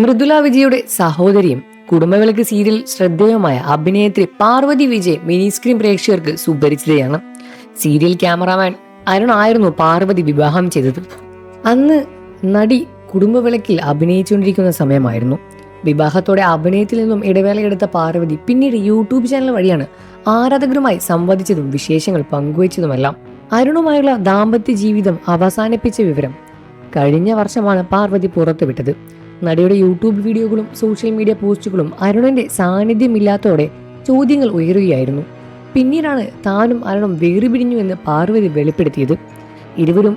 മൃദുല വിജയുടെ സഹോദരിയും കുടുംബവിളക്ക് സീരിയൽ ശ്രദ്ധേയമായ അഭിനേത്രി പാർവതി വിജയ് മിനി സ്ക്രീൻ പ്രേക്ഷകർക്ക് സുപരിചിതയാണ്. സീരിയൽ ക്യാമറാമാൻ അരുൺ ആയിരുന്നു പാർവതി വിവാഹം ചെയ്തത്. അന്ന് നടി കുടുംബവിളക്കിൽ അഭിനയിച്ചുകൊണ്ടിരിക്കുന്ന സമയമായിരുന്നു. വിവാഹത്തോടെ അഭിനയത്തിൽ നിന്നും ഇടവേളയെടുത്ത പാർവതി പിന്നീട് യൂട്യൂബ് ചാനൽ വഴിയാണ് ആരാധകരുമായി സംവദിച്ചതും വിശേഷങ്ങൾ പങ്കുവച്ചതുമെല്ലാം. അരുണുമായുള്ള ദാമ്പത്യ ജീവിതം അവസാനിപ്പിച്ച വിവരം കഴിഞ്ഞ വർഷമാണ് പാർവതി പുറത്തുവിട്ടത്. നടിയുടെ യൂട്യൂബ് വീഡിയോകളും സോഷ്യൽ മീഡിയ പോസ്റ്റുകളും അരുണിന്റെ സാന്നിധ്യമില്ലാത്തതോടെ ചോദ്യങ്ങൾ ഉയരുകയായിരുന്നു. പിന്നീടാണ് താനും അരുണും വേർപിരിഞ്ഞു എന്ന് പാർവതി വെളിപ്പെടുത്തിയത്. ഇരുവരും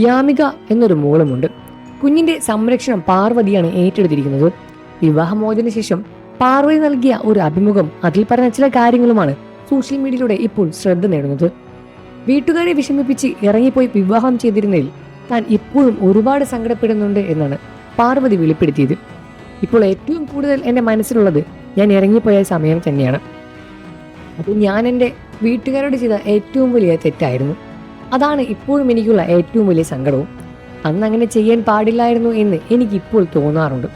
യാമിക എന്നൊരു മോളുമുണ്ട്. കുഞ്ഞിന്റെ സംരക്ഷണം പാർവതിയാണ് ഏറ്റെടുത്തിരിക്കുന്നത്. വിവാഹമോചന ശേഷം പാർവതി നൽകിയ ഒരു അഭിമുഖം, അതിൽ പറഞ്ഞ ചില കാര്യങ്ങളുമാണ് സോഷ്യൽ മീഡിയയിലൂടെ ഇപ്പോൾ ശ്രദ്ധ നേടുന്നത്. വീട്ടുകാരെ വിഷമിപ്പിച്ച് ഇറങ്ങിപ്പോയി വിവാഹം ചെയ്തിരുന്നതിൽ താൻ ഇപ്പോഴും ഒരുപാട് സങ്കടപ്പെടുന്നുണ്ട് എന്നാണ് പാർവതി വെളിപ്പെടുത്തിയത്. ഇപ്പോൾ ഏറ്റവും കൂടുതൽ എൻ്റെ മനസ്സിലുള്ളത് ഞാൻ ഇറങ്ങിപ്പോയ സമയം തന്നെയാണ്. അപ്പോൾ ഞാൻ എൻ്റെ വീട്ടുകാരോട് ചെയ്ത ഏറ്റവും വലിയ തെറ്റായിരുന്നു. അതാണ് ഇപ്പോഴും എനിക്കുള്ള ഏറ്റവും വലിയ സങ്കടവും. അന്ന് അങ്ങനെ ചെയ്യാൻ പാടില്ലായിരുന്നു എന്ന് എനിക്കിപ്പോൾ തോന്നാറുണ്ട്.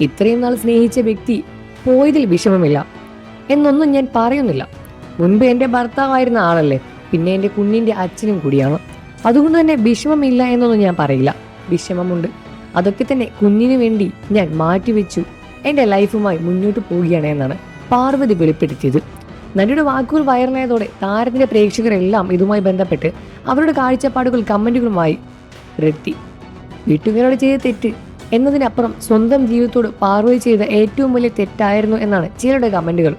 ഇത്രയും നാൾ സ്നേഹിച്ച വ്യക്തി പോയതിൽ വിഷമമില്ല എന്നൊന്നും ഞാൻ പറയുന്നില്ല. മുൻപ് എൻ്റെ ഭർത്താവായിരുന്ന ആളല്ലേ, പിന്നെ എൻ്റെ കുഞ്ഞിൻ്റെ അച്ഛനും കൂടിയാണ്. അതുകൊണ്ട് തന്നെ വിഷമമില്ല എന്നൊന്നും ഞാൻ പറയില്ല. വിഷമമുണ്ട്. അതൊക്കെ തന്നെ കുഞ്ഞിനു വേണ്ടി ഞാൻ മാറ്റിവെച്ചു എൻ്റെ ലൈഫുമായി മുന്നോട്ട് പോവുകയാണ് എന്നാണ് പാർവതി വെളിപ്പെടുത്തിയത്. നടിയുടെ വാക്കുകൾ വൈറലായതോടെ താരത്തിന്റെ പ്രേക്ഷകരെല്ലാം ഇതുമായി ബന്ധപ്പെട്ട് അവരുടെ കാഴ്ചപ്പാടുകൾ കമന്റുകളുമായി എത്തി. വീട്ടുകാരോട് ചെയ്ത തെറ്റ് എന്നതിനപ്പുറം സ്വന്തം ജീവിതത്തോട് പാർവതി ചെയ്ത ഏറ്റവും വലിയ തെറ്റായിരുന്നു എന്നാണ് ചിലരുടെ കമന്റുകൾ.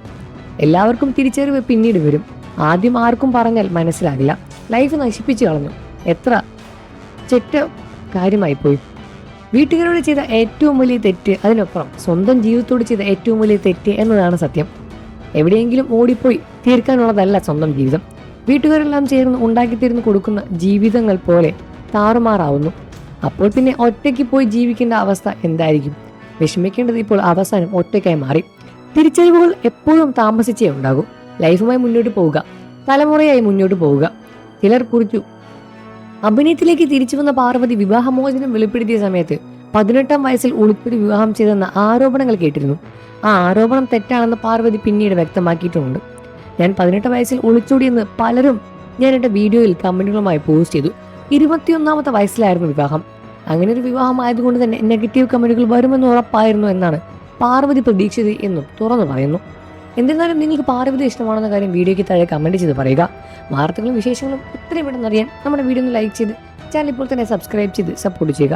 എല്ലാവർക്കും തിരിച്ചറിവ് പിന്നീട് വരും. ആദ്യം ആർക്കും പറഞ്ഞാൽ മനസ്സിലാകില്ല. ലൈഫ് നശിപ്പിച്ചു കളഞ്ഞു. എത്ര ചെറ്റ കാര്യമായി പോയി. വീട്ടുകാരോട് ചെയ്ത ഏറ്റവും വലിയ തെറ്റ്, അതിനപ്പുറം സ്വന്തം ജീവിതത്തോട് ചെയ്ത ഏറ്റവും വലിയ തെറ്റ് എന്നതാണ് സത്യം. എവിടെയെങ്കിലും ഓടിപ്പോയി തീർക്കാനുള്ളതല്ല സ്വന്തം ജീവിതം. വീട്ടുകാരെല്ലാം ചേർന്ന് ഉണ്ടാക്കിത്തീർന്ന് കൊടുക്കുന്ന ജീവിതങ്ങൾ പോലെ താറുമാറാവുന്നു. അപ്പോൾ പിന്നെ ഒറ്റയ്ക്ക് പോയി ജീവിക്കേണ്ട അവസ്ഥ എന്തായിരിക്കും? വിഷമിക്കേണ്ടത് ഇപ്പോൾ അവസാനം ഒറ്റയ്ക്കായി മാറി. തിരിച്ചറിവുകൾ എപ്പോഴും താമസിച്ചേ ഉണ്ടാകും. ലൈഫുമായി മുന്നോട്ട് പോവുക, തലമുറയായി മുന്നോട്ട് പോവുക. ചിലർ കുറിച്ചു. അഭിനയത്തിലേക്ക് തിരിച്ചു വന്ന പാർവതി വിവാഹമോചനം വെളിപ്പെടുത്തിയ സമയത്ത് 18-ാം വയസ്സിൽ ഒളിച്ചോടി വിവാഹം ചെയ്തെന്ന ആരോപണങ്ങൾ കേട്ടിരുന്നു. ആ ആരോപണം തെറ്റാണെന്ന് പാർവതി പിന്നീട് വ്യക്തമാക്കിയിട്ടുമുണ്ട്. ഞാൻ 18 വയസ്സിൽ ഒളിച്ചോടിയെന്ന് പലരും ഞാൻ എൻ്റെ വീഡിയോയിൽ കമന്റുകളുമായി പോസ്റ്റ് ചെയ്തു. 21-ാമത്തെ വയസ്സിലായിരുന്നു വിവാഹം. അങ്ങനെ ഒരു വിവാഹം ആയതുകൊണ്ട് തന്നെ നെഗറ്റീവ് കമന്റുകൾ വരുമെന്ന് ഉറപ്പായിരുന്നു എന്നാണ് പാർവതി പ്രതീക്ഷിച്ചത് എന്നും തുറന്നു പറയുന്നു. എന്നിരുന്നാലും നിങ്ങൾക്ക് പാർവതി ഇഷ്ടമാണെന്ന കാര്യം വീഡിയോയ്ക്ക് താഴെ കമന്റ് ചെയ്ത് പറയുക. വാർത്തകളും വിശേഷങ്ങളും എത്രയും പെട്ടെന്ന് അറിയാൻ നമ്മുടെ വീഡിയോ ഒന്ന് ലൈക്ക് ചെയ്ത് ചാനൽ ഇപ്പോൾ തന്നെ സബ്സ്ക്രൈബ് ചെയ്ത് സപ്പോർട്ട് ചെയ്യുക.